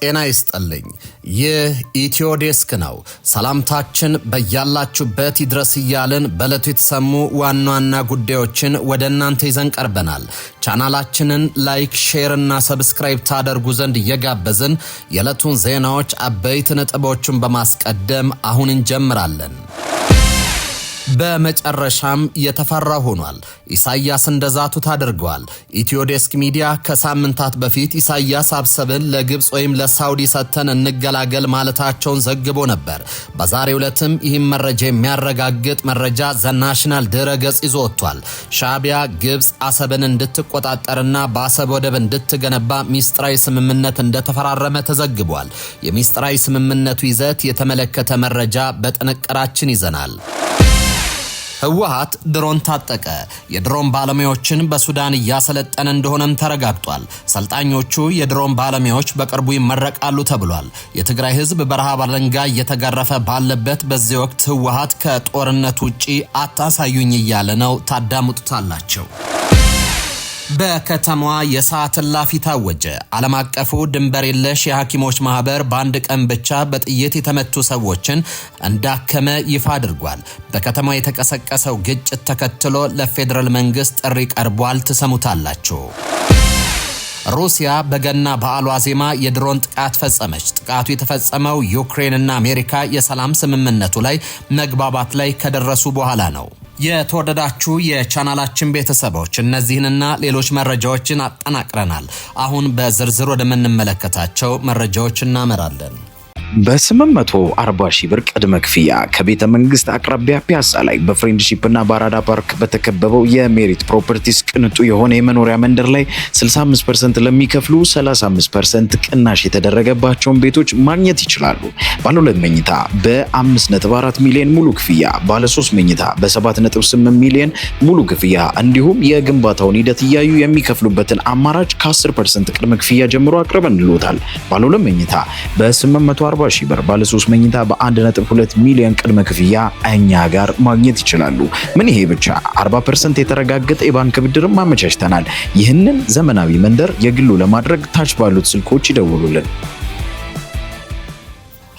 ጤና ይስጥልኝ። ይህ ኢትዮ ዴስክ ነው። ሰላምታችን በያላችሁበት ይድረስ እያልን በዕለቱ የተሰሙ ዋና ዋና ጉዳዮችን ወደ እናንተ ይዘን ቀርበናል። ቻናላችንን ላይክ፣ ሼር እና ሰብስክራይብ ታደርጉ ዘንድ እየጋበዝን የዕለቱን ዜናዎች አበይት ነጥቦችን በማስቀደም አሁን እንጀምራለን። በመጨረሻም የተፈራ ሆኗል። ኢሳያስ እንደዛቱ ታደርገዋል። ኢትዮ ዴስክ ሚዲያ ከሳምንታት በፊት ኢሳያስ አሰብን ለግብጽ ወይም ለሳውዲ ሰተን እንገላገል ማለታቸውን ዘግቦ ነበር። በዛሬው ዕለትም ይህም መረጃ የሚያረጋግጥ መረጃ ዘናሽናል ድረገጽ ይዞ ወጥቷል። ሻዕቢያ ግብጽ አሰብን እንድትቆጣጠርና በአሰብ ወደብ እንድትገነባ ሚስጥራዊ ስምምነት እንደተፈራረመ ተዘግቧል። የሚስጥራዊ ስምምነቱ ይዘት የተመለከተ መረጃ በጥንቅራችን ይዘናል። ህወሓት ድሮን ታጠቀ። የድሮን ባለሙያዎችን በሱዳን እያሰለጠነ እንደሆነም ተረጋግጧል። ሰልጣኞቹ የድሮን ባለሙያዎች በቅርቡ ይመረቃሉ ተብሏል። የትግራይ ህዝብ በረሃብ አለንጋ እየተገረፈ ባለበት በዚህ ወቅት ህወሓት ከጦርነት ውጪ አታሳዩኝ እያለ ነው። ታዳምጡታላቸው። በከተማዋ የሰዓት እላፊ ታወጀ። ዓለም አቀፉ ድንበር የለሽ የሐኪሞች ማህበር በአንድ ቀን ብቻ በጥይት የተመቱ ሰዎችን እንዳከመ ይፋ አድርጓል። በከተማዋ የተቀሰቀሰው ግጭት ተከትሎ ለፌዴራል መንግስት ጥሪ ቀርቧል። ትሰሙታላችሁ። ሩሲያ በገና በዓል ዋዜማ የድሮን ጥቃት ፈጸመች። ጥቃቱ የተፈጸመው ዩክሬንና አሜሪካ የሰላም ስምምነቱ ላይ መግባባት ላይ ከደረሱ በኋላ ነው። የተወደዳችሁ የቻናላችን ቤተሰቦች እነዚህንና ሌሎች መረጃዎችን አጠናቅረናል። አሁን በዝርዝር ወደምንመለከታቸው መረጃዎች እናመራለን። በ840 ሺህ ብር ቅድመ ክፍያ ከቤተ መንግስት አቅራቢያ ፒያሳ ላይ በፍሬንድሺፕ እና በአራዳ ፓርክ በተከበበው የሜሪት ፕሮፐርቲስ ቅንጡ የሆነ የመኖሪያ መንደር ላይ 65% ለሚከፍሉ 35% ቅናሽ የተደረገባቸውን ቤቶች ማግኘት ይችላሉ። ባለ 2 መኝታ በ5.4 ሚሊዮን ሙሉ ክፍያ፣ ባለ 3 መኝታ በ7.8 ሚሊዮን ሙሉ ክፍያ እንዲሁም የግንባታውን ሂደት እያዩ የሚከፍሉበትን አማራጭ ከ10% ቅድመ ክፍያ ጀምሮ አቅርበንልዎታል። ባለ 2 መኝታ በ840 ሺህ ብር፣ ባለ 3 መኝታ በ1.2 ሚሊዮን ቅድመ ክፍያ እኛ ጋር ማግኘት ይችላሉ። ምን ይሄ ብቻ 40% የተረጋገጠ የባንክ ብድርም ማመቻችተናል። ይህንን ዘመናዊ መንደር የግሉ ለማድረግ ታች ባሉት ስልኮች ይደውሉልን።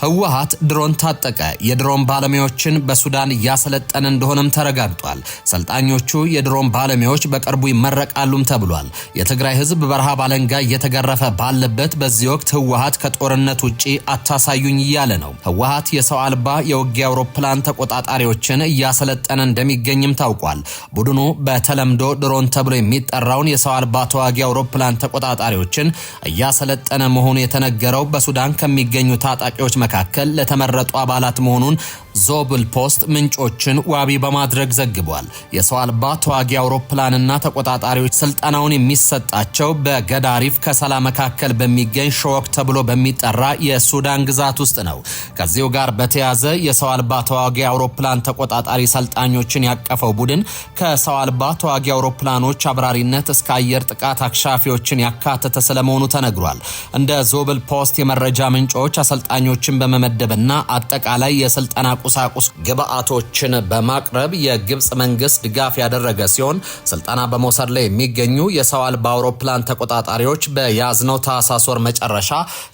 ህወሓት ድሮን ታጠቀ። የድሮን ባለሙያዎችን በሱዳን እያሰለጠነ እንደሆነም ተረጋግጧል። ሰልጣኞቹ የድሮን ባለሙያዎች በቅርቡ ይመረቃሉም ተብሏል። የትግራይ ህዝብ በረሃብ አለንጋ እየተገረፈ ባለበት በዚህ ወቅት ህወሓት ከጦርነት ውጪ አታሳዩኝ እያለ ነው። ህወሓት የሰው አልባ የውጊያ አውሮፕላን ተቆጣጣሪዎችን እያሰለጠነ እንደሚገኝም ታውቋል። ቡድኑ በተለምዶ ድሮን ተብሎ የሚጠራውን የሰው አልባ ተዋጊ አውሮፕላን ተቆጣጣሪዎችን እያሰለጠነ መሆኑ የተነገረው በሱዳን ከሚገኙ ታጣቂዎች መካከል ለተመረጡ አባላት መሆኑን ዞብል ፖስት ምንጮችን ዋቢ በማድረግ ዘግቧል። የሰው አልባ ተዋጊ አውሮፕላንና ተቆጣጣሪዎች ስልጠናውን የሚሰጣቸው በገዳሪፍ ከሰላ መካከል በሚገኝ ሾክ ተብሎ በሚጠራ የሱዳን ግዛት ውስጥ ነው። ከዚሁ ጋር በተያያዘ የሰው አልባ ተዋጊ አውሮፕላን ተቆጣጣሪ ሰልጣኞችን ያቀፈው ቡድን ከሰው አልባ ተዋጊ አውሮፕላኖች አብራሪነት እስከ አየር ጥቃት አክሻፊዎችን ያካተተ ስለመሆኑ ተነግሯል። እንደ ዞብል ፖስት የመረጃ ምንጮች አሰልጣኞችን በመመደብና አጠቃላይ የስልጠና ቁሳቁስ ግብአቶችን በማቅረብ የግብጽ መንግስት ድጋፍ ያደረገ ሲሆን ስልጠና በመውሰድ ላይ የሚገኙ የሰው አልባ አውሮፕላን ተቆጣጣሪዎች በያዝነው ታህሳስ ወር መጨረሻ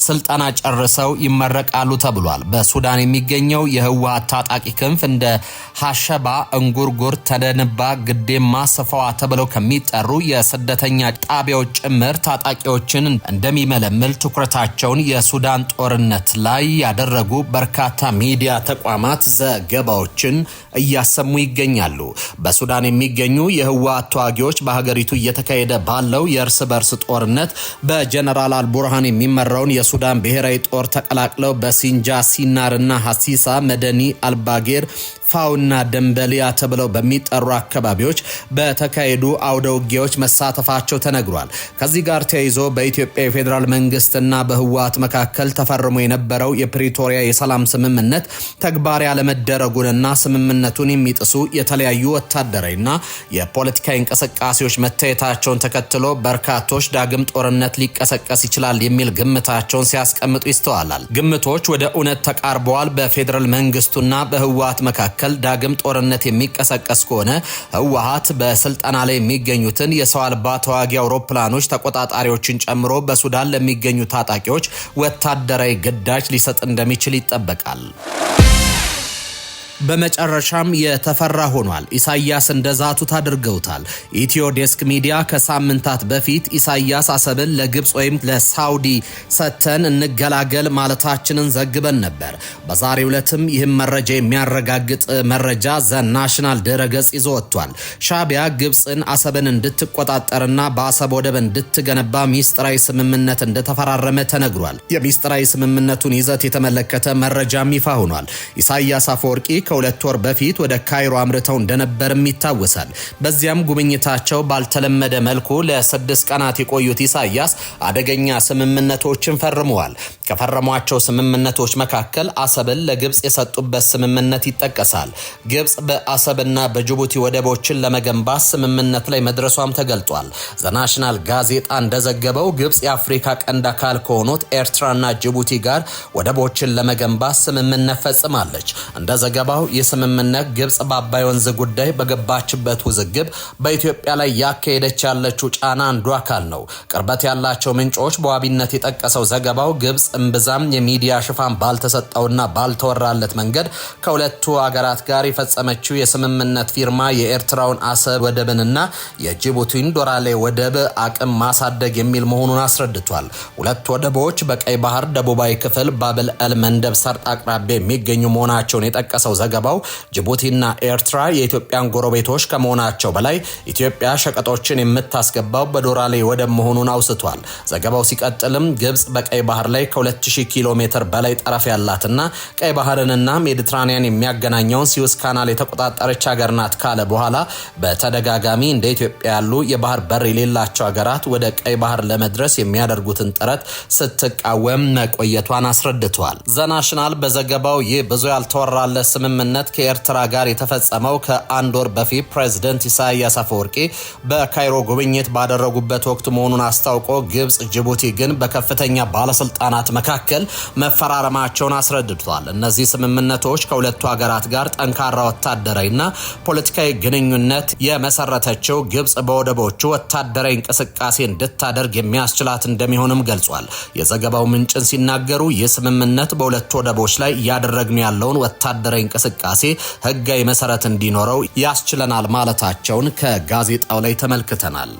ስልጠና ጨርሰው ይመረቃሉ ተብሏል። በሱዳን የሚገኘው የህወሓት ታጣቂ ክንፍ እንደ ሐሸባ፣ እንጉርጉር፣ ተደንባ፣ ግዴማ፣ ሰፋዋ ተብለው ከሚጠሩ የስደተኛ ጣቢያዎች ጭምር ታጣቂዎችን እንደሚመለምል ትኩረታቸውን የሱዳን ጦርነት ላይ ያደረጉ በርካታ ሚዲያ ተቋማት ዘገባዎችን እያሰሙ ይገኛሉ። በሱዳን የሚገኙ የህወሓት ተዋጊዎች በሀገሪቱ እየተካሄደ ባለው የእርስ በርስ ጦርነት በጀነራል አልቡርሃን የሚመራውን የሱዳን ብሔራዊ ጦር ተቀላቅለው በሲንጃ፣ ሲናርና ሐሲሳ፣ መደኒ፣ አልባጌር፣ ፋውና ደንበሊያ ተብለው በሚጠሩ አካባቢዎች በተካሄዱ አውደ ውጊያዎች መሳተፋቸው ተነግሯል። ከዚህ ጋር ተያይዞ በኢትዮጵያ የፌዴራል መንግስትና በህወሓት መካከል ተፈርሞ የነበረው የፕሪቶሪያ የሰላም ስምምነት ተግባራዊ ያለመደረጉንና ስምምነቱን የሚጥሱ የተለያዩ ወታደራዊና የፖለቲካዊ እንቅስቃሴዎች መታየታቸውን ተከትሎ በርካቶች ዳግም ጦርነት ሊቀሰቀስ ይችላል የሚል ግምታቸውን ሲያስቀምጡ ይስተዋላል። ግምቶች ወደ እውነት ተቃርበዋል። በፌዴራል መንግስቱና በህወሓት መካከል መካከል ዳግም ጦርነት የሚቀሰቀስ ከሆነ ህወሓት በስልጠና ላይ የሚገኙትን የሰው አልባ ተዋጊ አውሮፕላኖች ተቆጣጣሪዎችን ጨምሮ በሱዳን ለሚገኙ ታጣቂዎች ወታደራዊ ግዳጅ ሊሰጥ እንደሚችል ይጠበቃል። በመጨረሻም የተፈራ ሆኗል። ኢሳያስ እንደዛቱት አድርገውታል። ኢትዮ ዴስክ ሚዲያ ከሳምንታት በፊት ኢሳያስ አሰብን ለግብጽ ወይም ለሳውዲ ሰተን እንገላገል ማለታችንን ዘግበን ነበር። በዛሬው ዕለትም ይህም መረጃ የሚያረጋግጥ መረጃ ዘናሽናል ድረገጽ ይዞ ወጥቷል። ሻዕቢያ ግብጽን አሰብን እንድትቆጣጠርና በአሰብ ወደብ እንድትገነባ ሚስጥራዊ ስምምነት እንደተፈራረመ ተነግሯል። የሚስጥራዊ ስምምነቱን ይዘት የተመለከተ መረጃም ይፋ ሆኗል። ኢሳያስ አፈወርቂ ከሁለት ወር በፊት ወደ ካይሮ አምርተው እንደነበርም ይታወሳል። በዚያም ጉብኝታቸው ባልተለመደ መልኩ ለ6 ቀናት የቆዩት ኢሳያስ አደገኛ ስምምነቶችን ፈርመዋል። ከፈረሟቸው ስምምነቶች መካከል አሰብን ለግብጽ የሰጡበት ስምምነት ይጠቀሳል። ግብጽ በአሰብና በጅቡቲ ወደቦችን ለመገንባት ስምምነት ላይ መድረሷም ተገልጧል። ዘናሽናል ጋዜጣ እንደዘገበው ግብጽ የአፍሪካ ቀንድ አካል ከሆኑት ኤርትራና ጅቡቲ ጋር ወደቦችን ለመገንባት ስምምነት ፈጽማለች። እንደ ዘገባው የስምምነት ግብጽ በአባይ ወንዝ ጉዳይ በገባችበት ውዝግብ በኢትዮጵያ ላይ ያካሄደች ያለችው ጫና አንዱ አካል ነው። ቅርበት ያላቸው ምንጮች በዋቢነት የጠቀሰው ዘገባው ግብጽ እምብዛም የሚዲያ ሽፋን ባልተሰጠውና ባልተወራለት መንገድ ከሁለቱ አገራት ጋር የፈጸመችው የስምምነት ፊርማ የኤርትራውን አሰብ ወደብንና የጅቡቲን ዶራሌ ወደብ አቅም ማሳደግ የሚል መሆኑን አስረድቷል። ሁለት ወደቦች በቀይ ባህር ደቡባዊ ክፍል ባብል ኤል መንደብ ሰርጥ አቅራቢያ የሚገኙ መሆናቸውን የጠቀሰው ዘገባው ጅቡቲና ኤርትራ የኢትዮጵያን ጎረቤቶች ከመሆናቸው በላይ ኢትዮጵያ ሸቀጦችን የምታስገባው በዶራሌ ወደብ መሆኑን አውስቷል። ዘገባው ሲቀጥልም ግብጽ በቀይ ባህር ላይ ከ2000 ኪሎ ሜትር በላይ ጠረፍ ያላትና ቀይ ባህርንና ሜዲትራኒያን የሚያገናኘውን ስዊዝ ካናል የተቆጣጠረች ሀገር ናት ካለ በኋላ በተደጋጋሚ እንደ ኢትዮጵያ ያሉ የባህር በር የሌላቸው ሀገራት ወደ ቀይ ባህር ለመድረስ የሚያደርጉትን ጥረት ስትቃወም መቆየቷን አስረድቷል። ዘናሽናል በዘገባው ይህ ብዙ ያልተወራለት ስምምነት ከኤርትራ ጋር የተፈጸመው ከአንድ ወር በፊት ፕሬዝዳንት ኢሳያስ አፈወርቂ በካይሮ ጉብኝት ባደረጉበት ወቅት መሆኑን አስታውቆ ግብጽ፣ ጅቡቲ ግን በከፍተኛ ባለስልጣናት መካከል መፈራረማቸውን አስረድቷል። እነዚህ ስምምነቶች ከሁለቱ ሀገራት ጋር ጠንካራ ወታደራዊና ፖለቲካዊ ግንኙነት የመሰረተችው ግብጽ በወደቦቹ ወታደራዊ እንቅስቃሴ እንድታደርግ የሚያስችላት እንደሚሆንም ገልጿል። የዘገባው ምንጭን ሲናገሩ ይህ ስምምነት በሁለቱ ወደቦች ላይ እያደረግን ያለውን ወታደራዊ እንቅስቃሴ ህጋዊ መሰረት እንዲኖረው ያስችለናል ማለታቸውን ከጋዜጣው ላይ ተመልክተናል።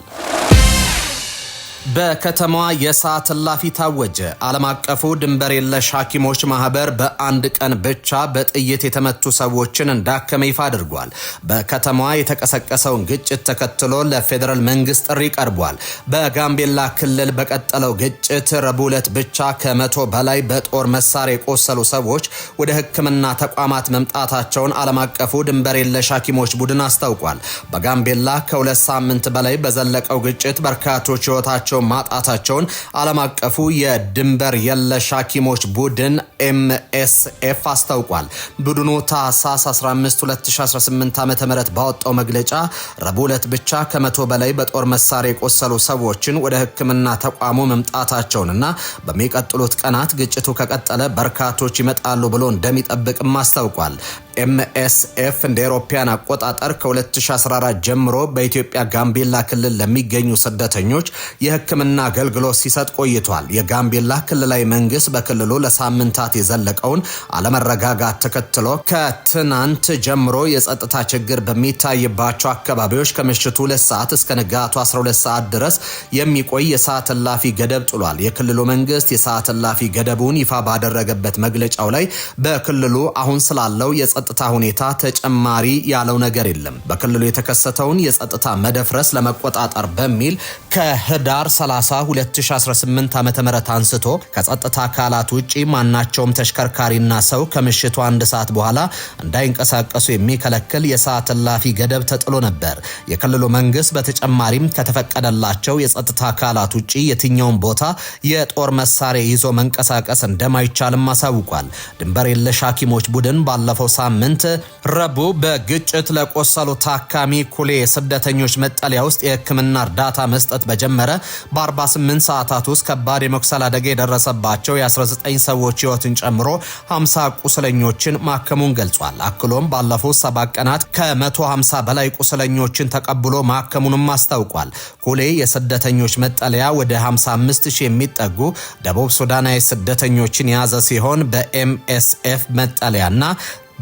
በከተማዋ የሰዓት እላፊ ታወጀ። ዓለም አቀፉ ድንበር የለሽ ሐኪሞች ማህበር በአንድ ቀን ብቻ በጥይት የተመቱ ሰዎችን እንዳከመ ይፋ አድርጓል። በከተማዋ የተቀሰቀሰውን ግጭት ተከትሎ ለፌዴራል መንግስት ጥሪ ቀርቧል። በጋምቤላ ክልል በቀጠለው ግጭት ረቡዕ ዕለት ብቻ ከ100 በላይ በጦር መሳሪያ የቆሰሉ ሰዎች ወደ ሕክምና ተቋማት መምጣታቸውን ዓለም አቀፉ ድንበር የለሽ ሐኪሞች ቡድን አስታውቋል። በጋምቤላ ከ2 ሳምንት በላይ በዘለቀው ግጭት በርካቶች ህይወታቸው ማጣታቸውን ዓለም አቀፉ የድንበር የለሽ ሐኪሞች ቡድን MSF አስታውቋል። ቡድኑ ታህሳስ 15 2018 ዓ.ም ባወጣው መግለጫ ረቡዕ ዕለት ብቻ ከ100 በላይ በጦር መሳሪያ የቆሰሉ ሰዎችን ወደ ሕክምና ተቋሙ መምጣታቸውንና በሚቀጥሉት ቀናት ግጭቱ ከቀጠለ በርካቶች ይመጣሉ ብሎ እንደሚጠብቅም አስታውቋል። MSF እንደ አውሮፓውያን አቆጣጠር ከ2014 ጀምሮ በኢትዮጵያ ጋምቤላ ክልል ለሚገኙ ስደተኞች የሕክምና አገልግሎት ሲሰጥ ቆይቷል። የጋምቤላ ክልላዊ መንግስት በክልሉ ለሳምንታት የዘለቀውን አለመረጋጋት ተከትሎ ከትናንት ጀምሮ የጸጥታ ችግር በሚታይባቸው አካባቢዎች ከምሽቱ 2 ሰዓት እስከ ንጋቱ 12 ሰዓት ድረስ የሚቆይ የሰዓት እላፊ ገደብ ጥሏል። የክልሉ መንግስት የሰዓት እላፊ ገደቡን ይፋ ባደረገበት መግለጫው ላይ በክልሉ አሁን ስላለው የጸጥታ ሁኔታ ተጨማሪ ያለው ነገር የለም። በክልሉ የተከሰተውን የጸጥታ መደፍረስ ለመቆጣጠር በሚል ከህዳር 30 2018 ዓ.ም አንስቶ ከጸጥታ አካላት ውጪ ማናቸውም ተሽከርካሪና ሰው ከምሽቱ 1 ሰዓት በኋላ እንዳይንቀሳቀሱ የሚከለክል የሰዓት እላፊ ገደብ ተጥሎ ነበር። የክልሉ መንግስት በተጨማሪም ከተፈቀደላቸው የጸጥታ አካላት ውጪ የትኛውን ቦታ የጦር መሳሪያ ይዞ መንቀሳቀስ እንደማይቻልም አሳውቋል። ድንበር የለሽ ሐኪሞች ቡድን ባለፈው ሳምንት ረቡዕ በግጭት ለቆሰሉ ታካሚ ኩሌ የስደተኞች መጠለያ ውስጥ የሕክምና እርዳታ መስጠት በጀመረ በ48 ሰዓታት ውስጥ ከባድ የመቁሰል አደጋ የደረሰባቸው የ19 ሰዎች ሕይወትን ጨምሮ 50 ቁስለኞችን ማከሙን ገልጿል። አክሎም ባለፉት 7 ቀናት ከ150 በላይ ቁስለኞችን ተቀብሎ ማከሙንም አስታውቋል። ኩሌ የስደተኞች መጠለያ ወደ 55,000 የሚጠጉ ደቡብ ሱዳናዊ ስደተኞችን የያዘ ሲሆን በኤምኤስኤፍ መጠለያና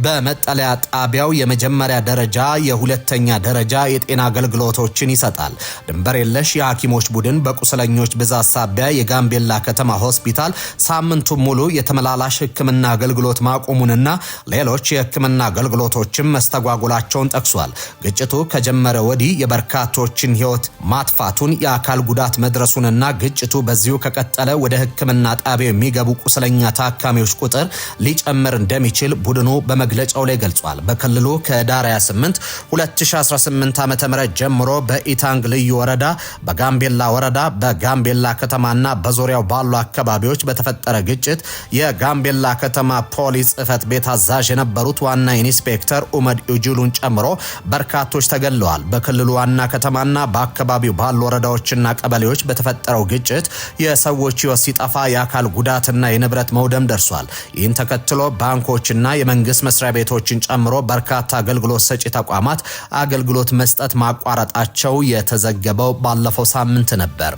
በመጠለያ ጣቢያው የመጀመሪያ ደረጃ የሁለተኛ ደረጃ የጤና አገልግሎቶችን ይሰጣል። ድንበር የለሽ የሐኪሞች ቡድን በቁስለኞች ብዛት ሳቢያ የጋምቤላ ከተማ ሆስፒታል ሳምንቱን ሙሉ የተመላላሽ ሕክምና አገልግሎት ማቆሙንና ሌሎች የሕክምና አገልግሎቶችን መስተጓጎላቸውን ጠቅሷል። ግጭቱ ከጀመረ ወዲህ የበርካቶችን ሕይወት ማጥፋቱን፣ የአካል ጉዳት መድረሱንና ግጭቱ በዚሁ ከቀጠለ ወደ ሕክምና ጣቢያው የሚገቡ ቁስለኛ ታካሚዎች ቁጥር ሊጨምር እንደሚችል ቡድኑ መግለጫው ላይ ገልጿል። በክልሉ ከዳር 28 2018 ዓ.ም ጀምሮ በኢታንግ ልዩ ወረዳ፣ በጋምቤላ ወረዳ፣ በጋምቤላ ከተማና በዙሪያው ባሉ አካባቢዎች በተፈጠረ ግጭት የጋምቤላ ከተማ ፖሊስ ጽሕፈት ቤት አዛዥ የነበሩት ዋና ኢንስፔክተር ኡመድ ኡጁሉን ጨምሮ በርካቶች ተገለዋል። በክልሉ ዋና ከተማና በአካባቢው ባሉ ወረዳዎችና ቀበሌዎች በተፈጠረው ግጭት የሰዎች ሕይወት ሲጠፋ የአካል ጉዳትና የንብረት መውደም ደርሷል። ይህን ተከትሎ ባንኮችና የመንግስት መስሪያ ቤቶችን ጨምሮ በርካታ አገልግሎት ሰጪ ተቋማት አገልግሎት መስጠት ማቋረጣቸው የተዘገበው ባለፈው ሳምንት ነበር።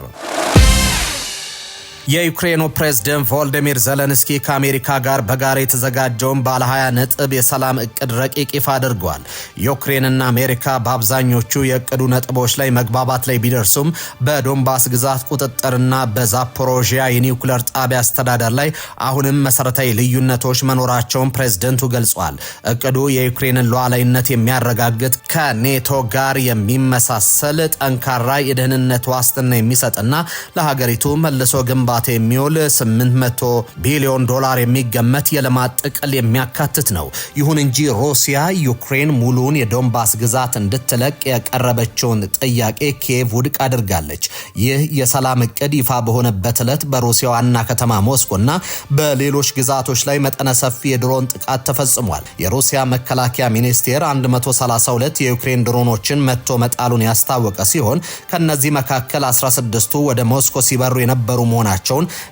የዩክሬኑ ፕሬዝዳንት ቮልዲሚር ዘለንስኪ ከአሜሪካ ጋር በጋራ የተዘጋጀውን ባለ 20 ነጥብ የሰላም እቅድ ረቂቅ ይፋ አድርገዋል። ዩክሬንና አሜሪካ በአብዛኞቹ የእቅዱ ነጥቦች ላይ መግባባት ላይ ቢደርሱም በዶንባስ ግዛት ቁጥጥርና በዛፖሮዥያ የኒውክሌር ጣቢያ አስተዳደር ላይ አሁንም መሰረታዊ ልዩነቶች መኖራቸውን ፕሬዝዳንቱ ገልጸዋል። እቅዱ የዩክሬንን ሉዓላዊነት የሚያረጋግጥ ከኔቶ ጋር የሚመሳሰል ጠንካራ የደህንነት ዋስትና የሚሰጥና ለሀገሪቱ መልሶ ግንባታ የሚውል 800 ቢሊዮን ዶላር የሚገመት የልማት ጥቅል የሚያካትት ነው። ይሁን እንጂ ሩሲያ ዩክሬን ሙሉውን የዶንባስ ግዛት እንድትለቅ የቀረበችውን ጥያቄ ኪየቭ ውድቅ አድርጋለች። ይህ የሰላም እቅድ ይፋ በሆነበት ዕለት በሩሲያ ዋና ከተማ ሞስኮና በሌሎች ግዛቶች ላይ መጠነ ሰፊ የድሮን ጥቃት ተፈጽሟል። የሩሲያ መከላከያ ሚኒስቴር 132 የዩክሬን ድሮኖችን መትቶ መጣሉን ያስታወቀ ሲሆን ከነዚህ መካከል 16ቱ ወደ ሞስኮ ሲበሩ የነበሩ መሆናቸው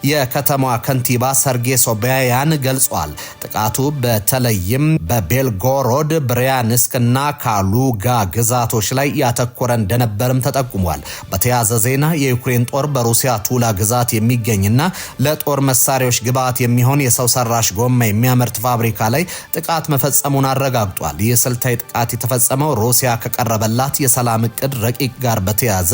የከተማዋ ከንቲባ ሰርጌይ ሶቢያን ገልጿል። ጥቃቱ በተለይም በቤልጎሮድ፣ ብሪያንስክና ካሉጋ ግዛቶች ላይ ያተኮረ እንደነበርም ተጠቁሟል። በተያያዘ ዜና የዩክሬን ጦር በሩሲያ ቱላ ግዛት የሚገኝና ለጦር መሳሪያዎች ግብዓት የሚሆን የሰው ሰራሽ ጎማ የሚያመርት ፋብሪካ ላይ ጥቃት መፈጸሙን አረጋግጧል። ይህ ስልታዊ ጥቃት የተፈጸመው ሩሲያ ከቀረበላት የሰላም እቅድ ረቂቅ ጋር በተያያዘ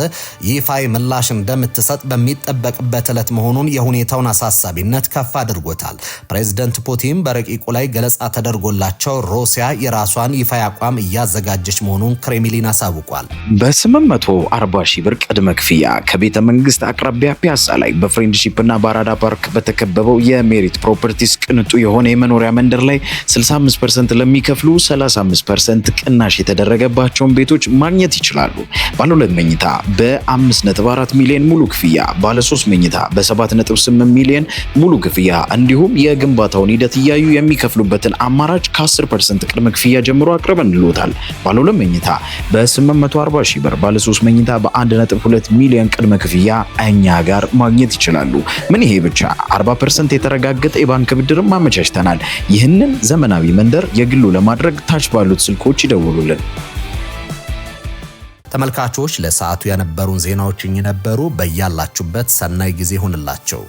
ይፋዊ ምላሽ እንደምትሰጥ በሚጠበቅበት ዕለት መሆኑን የሁኔታውን አሳሳቢነት ከፍ አድርጎታል። ፕሬዝዳንት ፑቲን በረቂቁ ላይ ገለጻ ተደርጎላቸው ሩሲያ የራሷን ይፋ አቋም እያዘጋጀች መሆኑን ክሬምሊን አሳውቋል። በ840 ሺህ ብር ቅድመ ክፍያ ከቤተ መንግስት አቅራቢያ ፒያሳ ላይ በፍሬንድሺፕ እና በአራዳ ፓርክ በተከበበው የሜሪት ፕሮፐርቲስ ቅንጡ የሆነ የመኖሪያ መንደር ላይ 65% ለሚከፍሉ 35% ቅናሽ የተደረገባቸውን ቤቶች ማግኘት ይችላሉ። ባለ 2 መኝታ በ5.4 ሚሊዮን ሙሉ ክፍያ፣ ባለ 3 መኝታ በ7.8 ሚሊዮን ሙሉ ክፍያ እንዲሁም የግንባታውን ሂደት እያዩ የሚከፍሉበትን አማራጭ ከ10% ቅድመ ክፍያ ጀምሮ አቅርበንልዎታል። ባለ 2 መኝታ በ840 ሺህ ብር፣ ባለ 3 መኝታ በ1.2 ሚሊዮን ቅድመ ክፍያ እኛ ጋር ማግኘት ይችላሉ። ምን ይሄ ብቻ 40% የተረጋገጠ የባንክ ብድርም አመቻችተናል። ይህንን ዘመናዊ መንደር የግሉ ለማድረግ ታች ባሉት ስልኮች ይደውሉልን። ተመልካቾች ለሰዓቱ የነበሩን ዜናዎች እኚህ ነበሩ። በያላችሁበት ሰናይ ጊዜ ይሁንላችሁ።